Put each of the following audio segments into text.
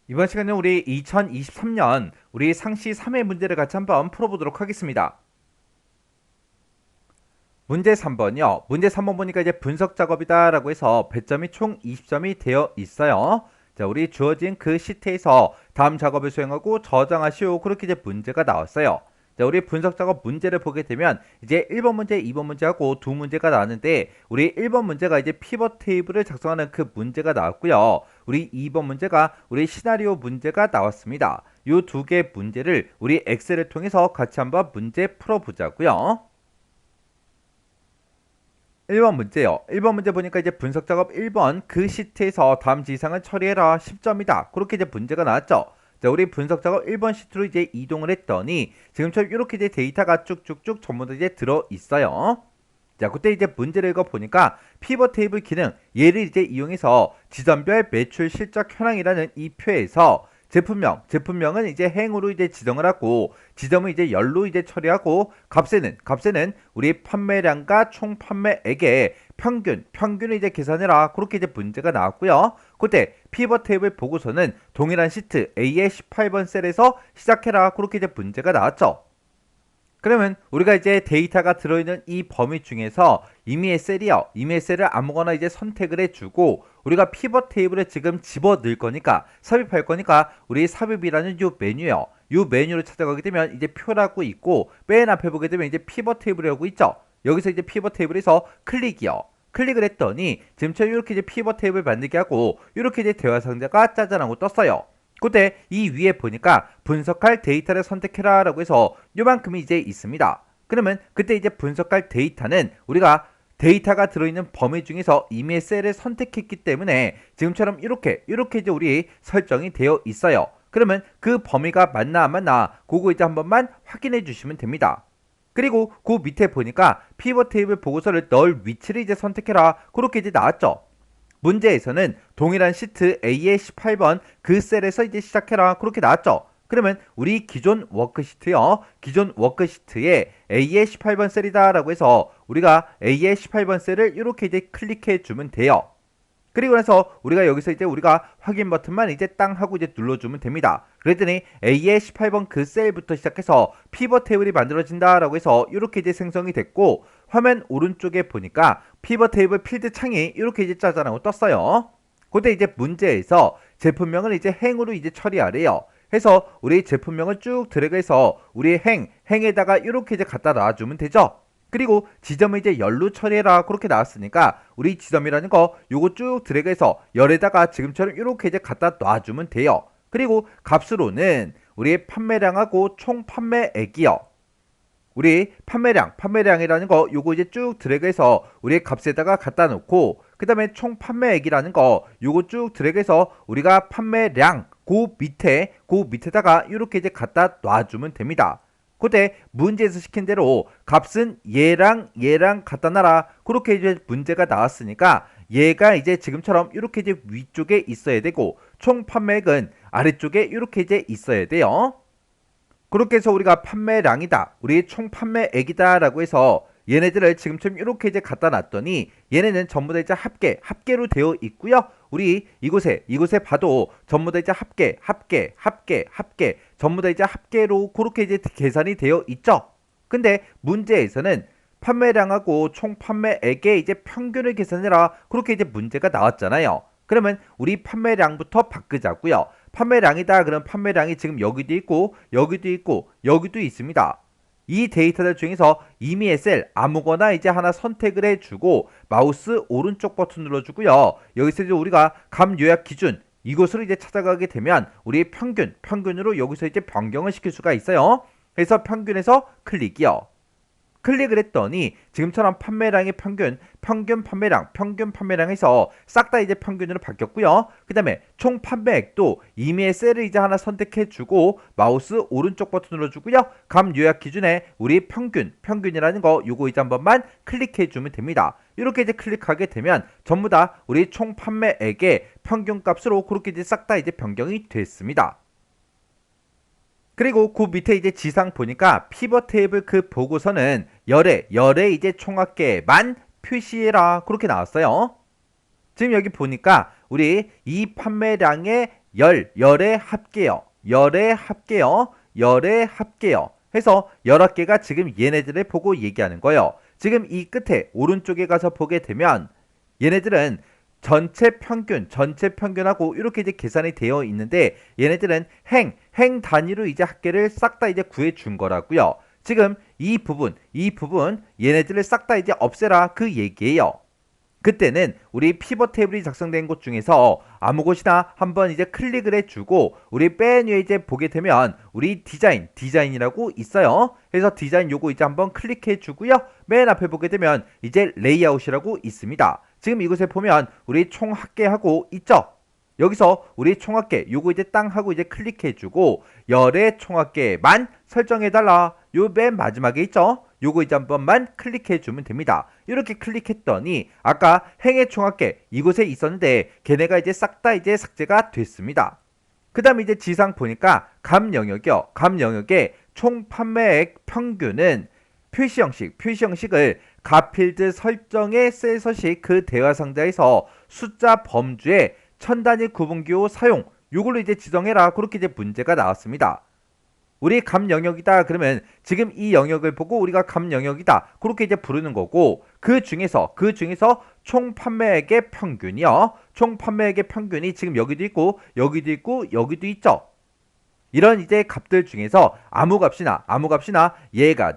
이번 시간에 우리 2023년 우리 상시 3회 문제를 같이 한번 풀어보도록 하겠습니다. 문제 3번이요. 문제 3번 보니까 이제 분석 작업이다 라고 해서 배점이 총 20점이 되어 있어요. 자, 우리 주어진 그 시트에서 다음 작업을 수행하고 저장하시오. 그렇게 이제 문제가 나왔어요. 자, 우리 분석 작업 문제를 보게 되면 이제 1번 문제, 2번 문제하고 두 문제가 나왔는데 우리 1번 문제가 이제 피벗 테이블을 작성하는 그 문제가 나왔고요. 우리 2번 문제가 우리 시나리오 문제가 나왔습니다. 이 두 개 문제를 우리 엑셀을 통해서 같이 한번 문제 풀어보자고요. 1번 문제요. 1번 문제 보니까 이제 분석 작업 1번 그 시트에서 다음 지상을 처리해라 10점이다. 그렇게 이제 문제가 나왔죠. 자, 우리 분석 작업 1번 시트로 이제 이동을 했더니 지금처럼 이렇게 이제 데이터가 쭉쭉쭉 전부 다 이제 들어 있어요. 자, 그때 이제 문제를 읽어 보니까 피벗 테이블 기능 얘를 이제 이용해서 지점별 매출 실적 현황이라는 이 표에서 제품명은 이제 행으로 이제 지정을 하고 지점은 이제 열로 이제 처리하고 값에는 우리 판매량과 총 판매액의 평균을 이제 계산해라. 그렇게 이제 문제가 나왔고요. 그때 피벗 테이블 보고서는 동일한 시트 A의 18번 셀에서 시작해라. 그렇게 이제 문제가 나왔죠. 그러면 우리가 이제 데이터가 들어있는 이 범위 중에서 임의의 셀이요. 임의의 셀을 아무거나 이제 선택을 해주고 우리가 피벗 테이블에 지금 집어 넣을 거니까 삽입할 거니까 우리 삽입이라는 요 메뉴요. 요 메뉴를 찾아가게 되면 이제 표라고 있고 맨 앞에 보게 되면 이제 피벗 테이블이라고 있죠. 여기서 이제 피벗 테이블에서 클릭이요. 클릭을 했더니 지금처럼 이렇게 이제 피벗 테이블 만들게 하고 이렇게 이제 대화 상자가 짜잔하고 떴어요. 그때 이 위에 보니까 분석할 데이터를 선택해라 라고 해서 요만큼이 이제 있습니다. 그러면 그때 이제 분석할 데이터는 우리가 데이터가 들어있는 범위 중에서 이미의 셀을 선택했기 때문에 지금처럼 이렇게 이제 우리 설정이 되어 있어요. 그러면 그 범위가 맞나 안 맞나 그거 이제 한 번만 확인해 주시면 됩니다. 그리고 그 밑에 보니까 피벗 테이블 보고서를 넣을 위치를 이제 선택해라. 그렇게 이제 나왔죠. 문제에서는 동일한 시트 A의 18번 그 셀에서 이제 시작해라. 그렇게 나왔죠. 그러면 우리 기존 워크시트요. 기존 워크시트에 A의 18번 셀이다 라고 해서 우리가 A의 18번 셀을 이렇게 이제 클릭해 주면 돼요. 그리고 나서 우리가 여기서 이제 우리가 확인 버튼만 이제 땅 하고 이제 눌러주면 됩니다. 그랬더니 A의 18번 그 셀부터 시작해서 피벗 테이블이 만들어진다 라고 해서 이렇게 이제 생성이 됐고 화면 오른쪽에 보니까 피벗 테이블 필드 창이 이렇게 이제 짜잔하고 떴어요. 그때 이제 문제에서 제품명을 이제 행으로 이제 처리하래요. 해서 우리 제품명을 쭉 드래그해서 우리 행에다가 이렇게 이제 갖다 놔주면 되죠. 그리고 지점을 이제 열로 처리해라. 그렇게 나왔으니까 우리 지점이라는 거 요거 쭉 드래그해서 열에다가 지금처럼 이렇게 이제 갖다 놔주면 돼요. 그리고 값으로는 우리 판매량하고 총 판매액이요. 우리 판매량이라는 거 요거 이제 쭉 드래그해서 우리 값에다가 갖다 놓고 그 다음에 총 판매액이라는 거 요거 쭉 드래그해서 우리가 판매량 그 밑에다가 이렇게 이제 갖다 놔주면 됩니다. 그때 문제에서 시킨 대로 값은 얘랑 갖다 놔라. 그렇게 이제 문제가 나왔으니까 얘가 이제 지금처럼 이렇게 이제 위쪽에 있어야 되고 총 판매액은 아래쪽에 이렇게 이제 있어야 돼요. 그렇게 해서 우리가 판매량이다. 우리 총 판매액이다 라고 해서 얘네들을 지금처럼 이렇게 이제 갖다 놨더니 얘네는 전부 다 이제 합계로 되어 있고요. 우리 이곳에 봐도 전부 다 이제 합계 전부 다 이제 합계로 그렇게 이제 계산이 되어 있죠. 근데 문제에서는 판매량하고 총 판매액의 이제 평균을 계산해라. 그렇게 이제 문제가 나왔잖아요. 그러면 우리 판매량부터 바꾸자고요. 판매량이다. 그럼 판매량이 지금 여기도 있고 여기도 있습니다. 이 데이터들 중에서 임의의 셀 아무거나 이제 하나 선택을 해주고 마우스 오른쪽 버튼 눌러주고요. 여기서 이제 우리가 값 요약 기준 이곳으로 이제 찾아가게 되면 우리 평균으로 여기서 이제 변경을 시킬 수가 있어요. 그래서 평균에서 클릭이요. 클릭을 했더니 지금처럼 판매량의 평균 판매량에서 싹 다 이제 평균으로 바뀌었고요. 그 다음에 총 판매액도 임의의 셀을 이제 하나 선택해주고 마우스 오른쪽 버튼 눌러주고요. 값 요약 기준에 우리 평균이라는 거 요거 이제 한 번만 클릭해주면 됩니다. 이렇게 이제 클릭하게 되면 전부 다 우리 총 판매액의 평균값으로 그렇게 이제 싹 다 이제 변경이 됐습니다. 그리고 그 밑에 이제 지상 보니까 피벗 테이블 그 보고서는 열에 이제 총합계만 표시해라. 그렇게 나왔어요. 지금 여기 보니까 우리 이 판매량의 열에 합계요. 열에 합계요. 열에 합계요. 해서 여러 개가 지금 얘네들을 보고 얘기하는 거예요. 지금 이 끝에 오른쪽에 가서 보게 되면 얘네들은 전체 평균하고 이렇게 이제 계산이 되어 있는데 얘네들은 행 단위로 이제 합계를 싹 다 이제 구해 준 거라고요. 지금 이 부분 얘네들을 싹 다 이제 없애라 그 얘기예요. 그때는 우리 피벗 테이블이 작성된 곳 중에서 아무 곳이나 한번 이제 클릭을 해주고 우리 맨 위에 이제 보게 되면 우리 디자인이라고 있어요. 그래서 디자인 요거 이제 한번 클릭해 주고요. 맨 앞에 보게 되면 이제 레이아웃이라고 있습니다. 지금 이곳에 보면 우리 총 합계하고 있죠. 여기서 우리 총합계 요거 이제 땅 하고 이제 클릭해주고 열의 총합계만 설정해달라. 요 맨 마지막에 있죠. 요거 이제 한 번만 클릭해주면 됩니다. 이렇게 클릭했더니 아까 행의 총합계 이곳에 있었는데 걔네가 이제 싹 다 이제 삭제가 됐습니다. 그 다음에 이제 지상 보니까 감 영역이요. 감 영역의 총 판매액 평균은 표시 형식을 가필드 설정의 셀 서식 그 대화 상자에서 숫자 범주의 천 단위 구분기호 사용 요걸로 이제 지정해라. 그렇게 이제 문제가 나왔습니다. 우리 감 영역이다 그러면 지금 이 영역을 보고 우리가 감 영역이다 그렇게 이제 부르는 거고 그 중에서 총 판매액의 평균이요. 총 판매액의 평균이 지금 여기도 있고 여기도 있죠. 이런 이제 값들 중에서 아무 값이나 얘가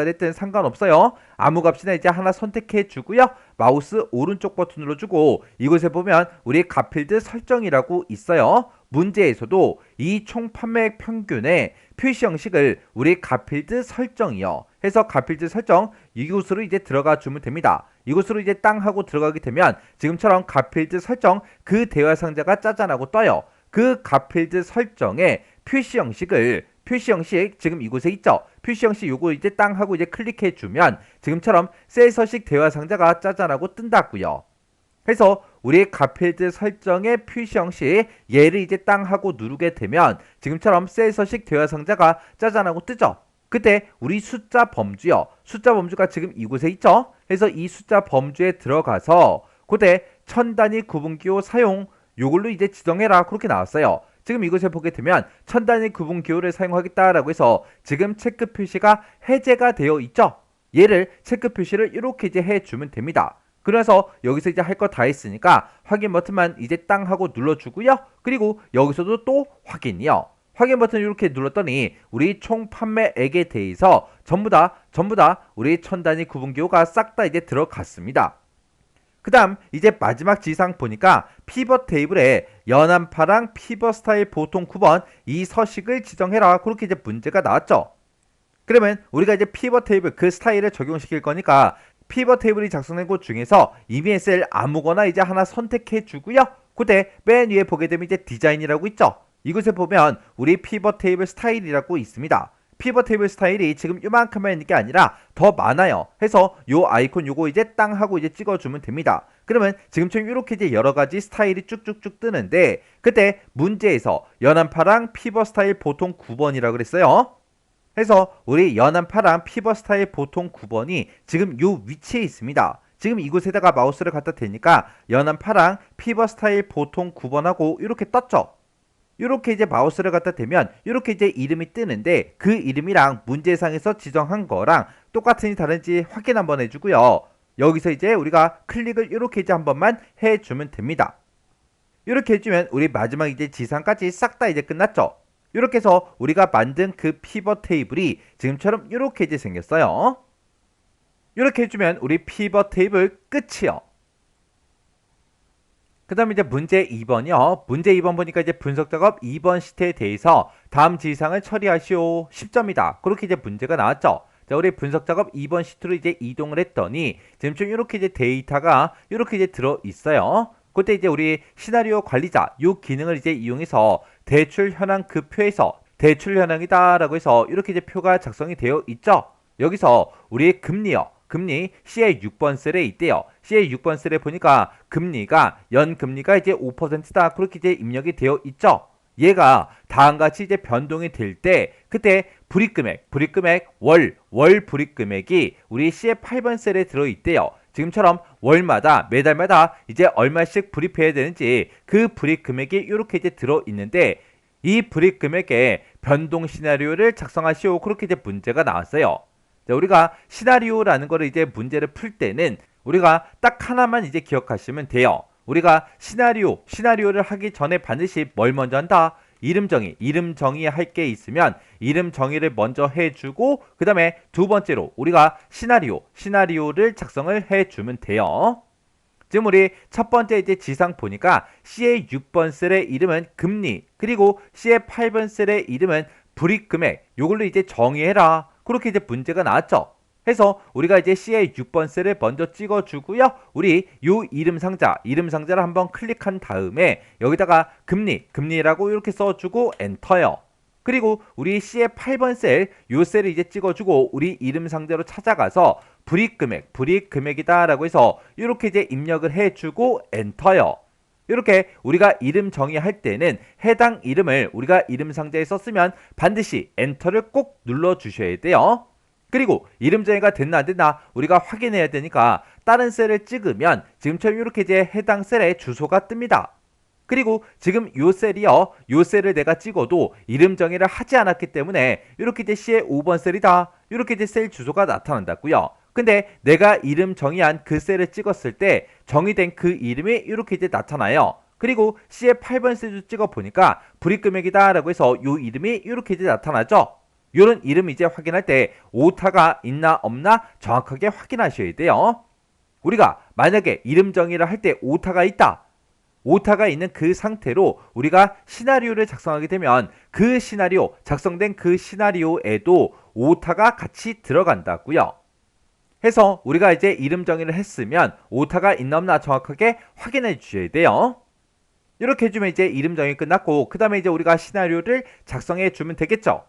됐든 상관없어요. 아무 값이나 이제 하나 선택해 주고요. 마우스 오른쪽 버튼 눌러주고 이곳에 보면 우리 값필드 설정이라고 있어요. 문제에서도 이 총 판매액 평균의 표시 형식을 우리 값필드 설정이요. 해서 값필드 설정 이곳으로 이제 들어가 주면 됩니다. 이곳으로 이제 땅 하고 들어가게 되면 지금처럼 값필드 설정 그 대화 상자가 짜잔하고 떠요. 그 값필드 설정의 표시 형식 지금 이곳에 있죠. 표시 형식 요거 이제 땅 하고 이제 클릭해 주면 지금처럼 셀 서식 대화 상자가 짜잔하고 뜬다고요. 그래서 우리 값필드 설정의 표시 형식 얘를 이제 땅 하고 누르게 되면 지금처럼 셀 서식 대화 상자가 짜잔하고 뜨죠. 그때 우리 숫자 범주요. 숫자 범주가 지금 이곳에 있죠. 그래서 이 숫자 범주에 들어가서 그때 천 단위 구분기호 사용 요걸로 이제 지정해라. 그렇게 나왔어요. 지금 이곳에 보게 되면 천 단위 구분기호를 사용하겠다라고 해서 지금 체크 표시가 해제가 되어 있죠. 얘를 체크 표시를 이렇게 이제 해주면 됩니다. 그래서 여기서 이제 할 거 다 했으니까 확인 버튼만 이제 땅 하고 눌러주고요. 그리고 여기서도 또 확인이요. 확인 버튼 이렇게 눌렀더니 우리 총 판매액에 대해서 전부 다 우리 천 단위 구분기호가 싹 다 이제 들어갔습니다. 그 다음 이제 마지막 지상 보니까 피벗 테이블에 연한 파랑 피벗 스타일 보통 9번 이 서식을 지정해라. 그렇게 이제 문제가 나왔죠. 그러면 우리가 이제 피벗 테이블 그 스타일을 적용시킬 거니까 피벗 테이블이 작성된 곳 중에서 이미의 셀 아무거나 이제 하나 선택해 주고요. 그때 맨 위에 보게 되면 이제 디자인이라고 있죠. 이곳에 보면 우리 피벗 테이블 스타일이라고 있습니다. 피벗 테이블 스타일이 지금 요만큼만 있는 게 아니라 더 많아요. 해서 요 아이콘 요거 이제 땅 하고 이제 찍어주면 됩니다. 그러면 지금처럼 이렇게 이제 여러 가지 스타일이 쭉쭉쭉 뜨는데 그때 문제에서 연한 파랑 피벗 스타일 보통 9번이라고 그랬어요. 그래서 우리 연한 파랑 피벗 스타일 보통 9번이 지금 요 위치에 있습니다. 지금 이곳에다가 마우스를 갖다 대니까 연한 파랑 피벗 스타일 보통 9번하고 이렇게 떴죠. 이렇게 이제 마우스를 갖다 대면 이렇게 이제 이름이 뜨는데 그 이름이랑 문제상에서 지정한 거랑 똑같은지 다른지 확인 한번 해주고요. 여기서 이제 우리가 클릭을 이렇게 이제 한 번만 해주면 됩니다. 이렇게 해주면 우리 마지막 이제 지상까지 싹 다 이제 끝났죠. 이렇게 해서 우리가 만든 그 피벗 테이블이 지금처럼 이렇게 이제 생겼어요. 이렇게 해주면 우리 피벗 테이블 끝이요. 그 다음에 이제 문제 2번이요. 문제 2번 보니까 이제 분석 작업 2번 시트에 대해서 다음 지상을 처리하시오. 10점이다. 그렇게 이제 문제가 나왔죠. 자, 우리 분석 작업 2번 시트로 이제 이동을 했더니 지금 좀 이렇게 이제 데이터가 이렇게 이제 들어 있어요. 그때 이제 우리 시나리오 관리자 요 기능을 이제 이용해서 대출 현황 그 표에서 대출 현황이다라고 해서 이렇게 이제 표가 작성이 되어 있죠. 여기서 우리 금리 C의 6번 셀에 있대요. C의 6번 셀에 보니까 연금리가 이제 5%다. 그렇게 이제 입력이 되어 있죠. 얘가 다음같이 이제 변동이 될 때 그때 불이익금액 월 불이익금액이 우리 C의 8번 셀에 들어 있대요. 지금처럼 월마다 매달마다 이제 얼마씩 불입해야 되는지 그 불입 금액이 이렇게 이제 들어 있는데 이 불입 금액의 변동 시나리오를 작성하시오. 그렇게 이제 문제가 나왔어요. 자, 우리가 시나리오라는 거를 이제 문제를 풀 때는 우리가 딱 하나만 이제 기억하시면 돼요. 우리가 시나리오를 하기 전에 반드시 뭘 먼저 한다? 이름 정의 할 게 있으면 이름 정의를 먼저 해주고 그 다음에 두 번째로 우리가 시나리오를 작성을 해주면 돼요. 지금 우리 첫 번째 이제 지상 보니까 C의 6번 셀의 이름은 금리 그리고 C의 8번 셀의 이름은 불이익금액 요걸로 이제 정의해라. 그렇게 이제 문제가 나왔죠. 해서 우리가 이제 C의 6번 셀을 먼저 찍어주고요. 우리 요 이름 상자를 한번 클릭한 다음에 여기다가 금리라고 이렇게 써주고 엔터요. 그리고 우리 C의 8번 셀, 요 셀을 이제 찍어주고 우리 이름 상자로 찾아가서 불이익금액이다 라고 해서 이렇게 이제 입력을 해주고 엔터요. 이렇게 우리가 이름 정의할 때는 해당 이름을 우리가 이름 상자에 썼으면 반드시 엔터를 꼭 눌러주셔야 돼요. 그리고 이름 정의가 됐나 안 됐나 우리가 확인해야 되니까 다른 셀을 찍으면 지금처럼 이렇게 이제 해당 셀에 주소가 뜹니다. 그리고 지금 요 셀을 내가 찍어도 이름 정의를 하지 않았기 때문에 이렇게 이제 C의 5번 셀이다. 이렇게 이제 셀 주소가 나타난다고요. 근데 내가 이름 정의한 그 셀을 찍었을 때 정의된 그 이름이 이렇게 이제 나타나요. 그리고 C의 8번 셀도 찍어 보니까 불이익금액이다 라고 해서 요 이름이 이렇게 이제 나타나죠. 요런 이름 이제 확인할 때 오타가 있나 없나 정확하게 확인하셔야 돼요. 우리가 만약에 이름 정의를 할 때 오타가 있다. 오타가 있는 그 상태로 우리가 시나리오를 작성하게 되면 작성된 그 시나리오에도 오타가 같이 들어간다고요. 해서 우리가 이제 이름 정의를 했으면 오타가 있나 없나 정확하게 확인해 주셔야 돼요. 이렇게 해주면 이제 이름 정의 끝났고 그 다음에 이제 우리가 시나리오를 작성해 주면 되겠죠.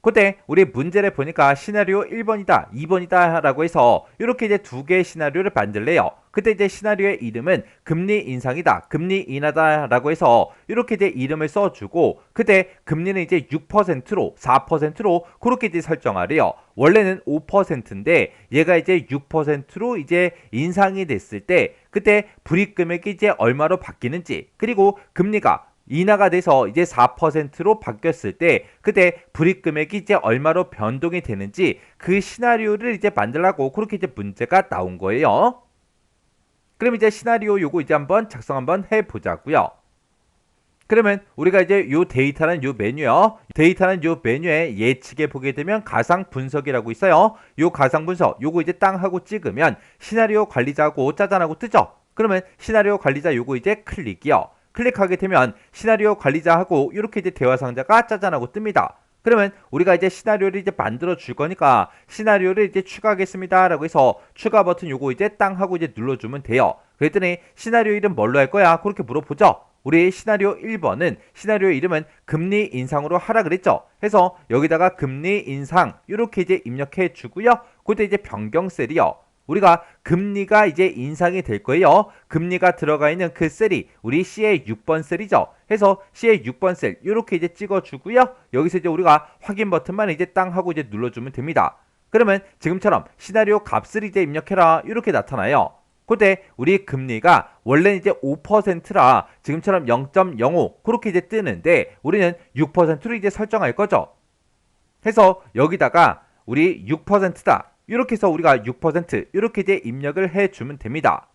그때 우리 문제를 보니까 시나리오 1번이다, 2번이다 라고 해서 이렇게 이제 두 개의 시나리오를 만들래요. 그때 이제 시나리오의 이름은 금리 인상이다, 금리 인하다 라고 해서 이렇게 이제 이름을 써주고 그때 금리는 이제 6%로 4%로 그렇게 이제 설정하래요. 원래는 5%인데 얘가 이제 6%로 이제 인상이 됐을 때 그때 불이익금액이 이제 얼마로 바뀌는지 그리고 금리가 인하가 돼서 이제 4%로 바뀌었을 때 그때 불이익금액이 이제 얼마로 변동이 되는지 그 시나리오를 이제 만들라고 그렇게 이제 문제가 나온 거예요. 그럼 이제 시나리오 요거 이제 한번 작성 한번 해보자고요. 그러면 우리가 이제 요 데이터는 요 메뉴에 예측에 보게 되면 가상 분석이라고 있어요. 요 가상 분석 요거 이제 땅 하고 찍으면 시나리오 관리자하고 짜잔하고 뜨죠. 그러면 시나리오 관리자 요거 이제 클릭이요. 클릭하게 되면 시나리오 관리자하고 이렇게 이제 대화 상자가 짜잔하고 뜹니다. 그러면 우리가 이제 시나리오를 이제 만들어 줄 거니까 시나리오를 이제 추가하겠습니다 라고 해서 추가 버튼 요거 이제 땅 하고 이제 눌러주면 돼요. 그랬더니 시나리오 이름 뭘로 할 거야? 그렇게 물어보죠. 우리 시나리오 1번은 시나리오 이름은 금리 인상으로 하라 그랬죠. 해서 여기다가 금리 인상 이렇게 이제 입력해 주고요. 그때 이제 변경 셀이요. 우리가 금리가 이제 인상이 될 거예요. 금리가 들어가 있는 그 셀이 우리 C의 6번 셀이죠. 해서 C의 6번 셀 이렇게 이제 찍어주고요. 여기서 이제 우리가 확인 버튼만 이제 땅 하고 이제 눌러주면 됩니다. 그러면 지금처럼 시나리오 값을 이제 입력해라 이렇게 나타나요. 그때 우리 금리가 원래는 이제 5%라 지금처럼 0.05 그렇게 이제 뜨는데 우리는 6%로 이제 설정할 거죠. 해서 여기다가 우리 6%다. 이렇게 해서 우리가 6% 이렇게 이제 입력을 해주면 됩니다.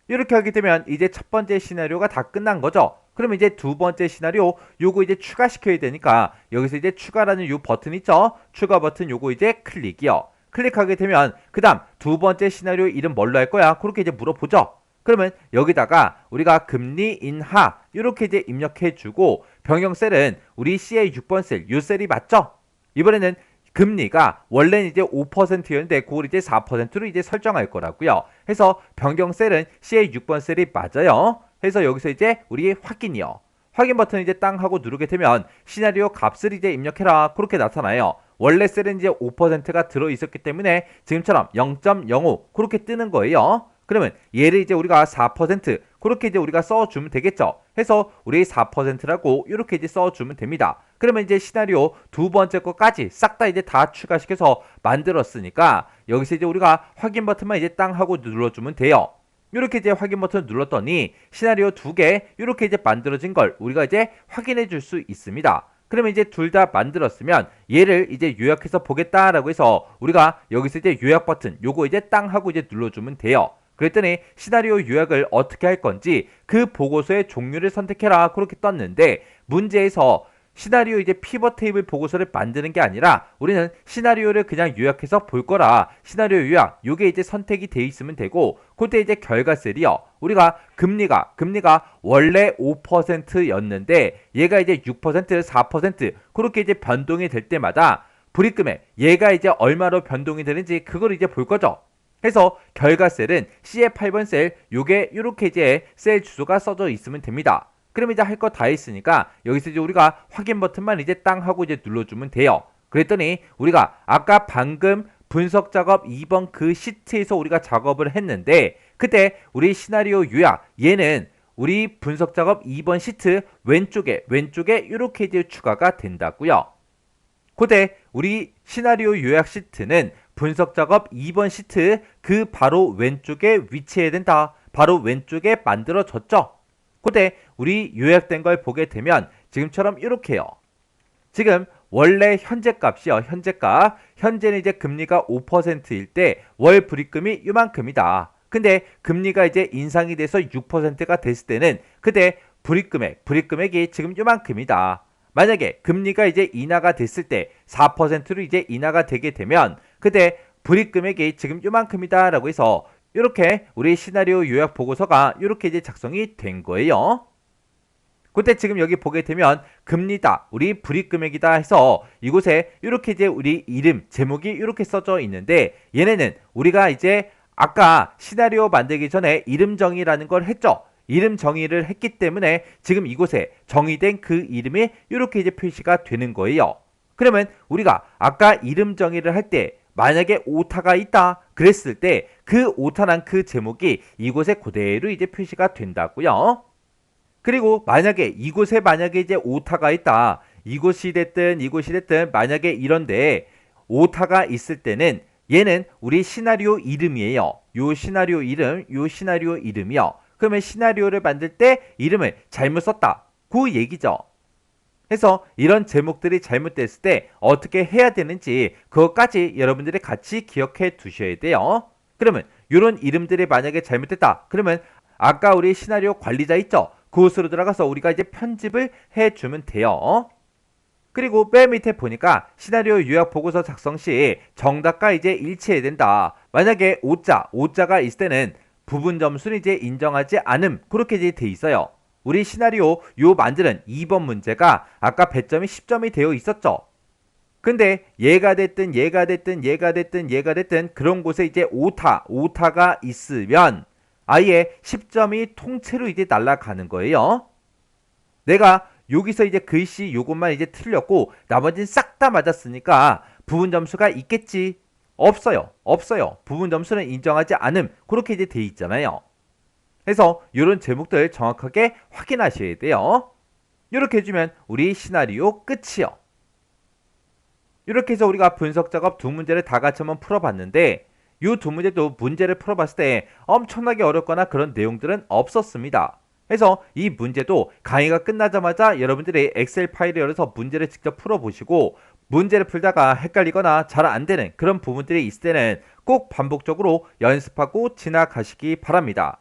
이렇게 하게 되면 이제 첫 번째 시나리오가 다 끝난 거죠. 그러면 이제 두 번째 시나리오 요거 이제 추가시켜야 되니까 여기서 이제 추가라는 요 버튼 있죠. 추가 버튼 요거 이제 클릭이요. 클릭하게 되면 그 다음 두 번째 시나리오 이름 뭘로 할 거야? 그렇게 이제 물어보죠. 그러면 여기다가 우리가 금리 인하 이렇게 이제 입력해주고 변경 셀은 우리 C의 6번 셀, 요 셀이 맞죠? 이번에는 금리가 원래는 이제 5%였는데 그걸 이제 4%로 이제 설정할 거라고요. 해서 변경 셀은 C의 6번 셀이 맞아요. 해서 여기서 이제 우리 확인이요. 확인 버튼 이제 땅 하고 누르게 되면 시나리오 값을 이제 입력해라 그렇게 나타나요. 원래 셀은 이제 5%가 들어 있었기 때문에 지금처럼 0.05 그렇게 뜨는 거예요. 그러면 얘를 이제 우리가 4% 그렇게 이제 우리가 써주면 되겠죠. 해서 우리 4%라고 이렇게 이제 써주면 됩니다. 그러면 이제 시나리오 두 번째 거까지 싹 다 이제 다 추가시켜서 만들었으니까 여기서 이제 우리가 확인 버튼만 이제 땅 하고 눌러주면 돼요. 이렇게 이제 확인 버튼을 눌렀더니 시나리오 두 개 이렇게 이제 만들어진 걸 우리가 이제 확인해 줄 수 있습니다. 그러면 이제 둘 다 만들었으면 얘를 이제 요약해서 보겠다라고 해서 우리가 여기서 이제 요약 버튼 요거 이제 땅 하고 이제 눌러주면 돼요. 그랬더니 시나리오 요약을 어떻게 할 건지 그 보고서의 종류를 선택해라 그렇게 떴는데 문제에서 시나리오 이제 피벗 테이블 보고서를 만드는 게 아니라 우리는 시나리오를 그냥 요약해서 볼 거라 시나리오 요약 요게 이제 선택이 돼 있으면 되고 그때 이제 결과셀이요. 우리가 금리가 원래 5%였는데 얘가 이제 6%, 4% 그렇게 이제 변동이 될 때마다 불입금액 얘가 이제 얼마로 변동이 되는지 그걸 이제 볼 거죠. 해서 결과셀은 C의 8번 셀 요게 이렇게 이제 셀 주소가 써져 있으면 됩니다. 그럼 이제 할 거 다 했으니까 여기서 이제 우리가 확인 버튼만 이제 땅 하고 이제 눌러주면 돼요. 그랬더니 우리가 아까 방금 분석 작업 2번 그 시트에서 우리가 작업을 했는데 그때 우리 시나리오 요약 얘는 우리 분석 작업 2번 시트 왼쪽에 이렇게 이제 추가가 된다고요. 그때 우리 시나리오 요약 시트는 분석 작업 2번 시트 그 바로 왼쪽에 위치해야 된다. 바로 왼쪽에 만들어졌죠. 그때 우리 요약된 걸 보게 되면 지금처럼 이렇게요. 지금 원래 현재 값이요. 현재는 이제 금리가 5%일 때 월 불입금이 이만큼이다. 근데 금리가 이제 인상이 돼서 6%가 됐을 때는 그때 불입금액이 지금 이만큼이다. 만약에 금리가 이제 인하가 됐을 때 4%로 이제 인하가 되게 되면 그때 불입금액이 지금 이만큼이다 라고 해서 이렇게 우리 시나리오 요약 보고서가 이렇게 이제 작성이 된 거예요. 그때 지금 여기 보게 되면 금리다, 우리 불입금액이다 해서 이곳에 이렇게 이제 우리 이름, 제목이 이렇게 써져 있는데 얘네는 우리가 이제 아까 시나리오 만들기 전에 이름 정의라는 걸 했죠. 이름 정의를 했기 때문에 지금 이곳에 정의된 그 이름이 이렇게 이제 표시가 되는 거예요. 그러면 우리가 아까 이름 정의를 할 때 만약에 오타가 있다 그랬을 때 그 오타난 그 제목이 이곳에 그대로 이제 표시가 된다고요. 그리고 만약에 이곳에 이제 오타가 있다. 이곳이 됐든 만약에 이런데 오타가 있을 때는 얘는 우리 시나리오 이름이에요. 요 시나리오 이름이요. 그러면 시나리오를 만들 때 이름을 잘못 썼다. 그 얘기죠. 해서 이런 제목들이 잘못됐을 때 어떻게 해야 되는지 그것까지 여러분들이 같이 기억해 두셔야 돼요. 그러면 이런 이름들이 만약에 잘못됐다. 그러면 아까 우리 시나리오 관리자 있죠? 그곳으로 들어가서 우리가 이제 편집을 해주면 돼요. 그리고 맨 밑에 보니까 시나리오 요약 보고서 작성 시 정답과 이제 일치해야 된다. 만약에 오자가 있을 때는 부분 점수는 이제 인정하지 않음. 그렇게 이제 돼 있어요. 우리 시나리오 요 만드는 2번 문제가 아까 배점이 10점이 되어 있었죠. 근데 얘가 됐든 그런 곳에 이제 오타가 있으면 아예 10점이 통째로 이제 날아가는 거예요. 내가 여기서 이제 글씨 요것만 이제 틀렸고 나머지는 싹 다 맞았으니까 부분 점수가 있겠지? 없어요. 부분 점수는 인정하지 않음. 그렇게 이제 돼 있잖아요. 그래서 이런 제목들 정확하게 확인하셔야 돼요. 이렇게 해주면 우리 시나리오 끝이요. 이렇게 해서 우리가 분석 작업 두 문제를 다 같이 한번 풀어봤는데 이 두 문제도 문제를 풀어봤을 때 엄청나게 어렵거나 그런 내용들은 없었습니다. 그래서 이 문제도 강의가 끝나자마자 여러분들이 엑셀 파일을 열어서 문제를 직접 풀어보시고 문제를 풀다가 헷갈리거나 잘 안되는 그런 부분들이 있을 때는 꼭 반복적으로 연습하고 지나가시기 바랍니다.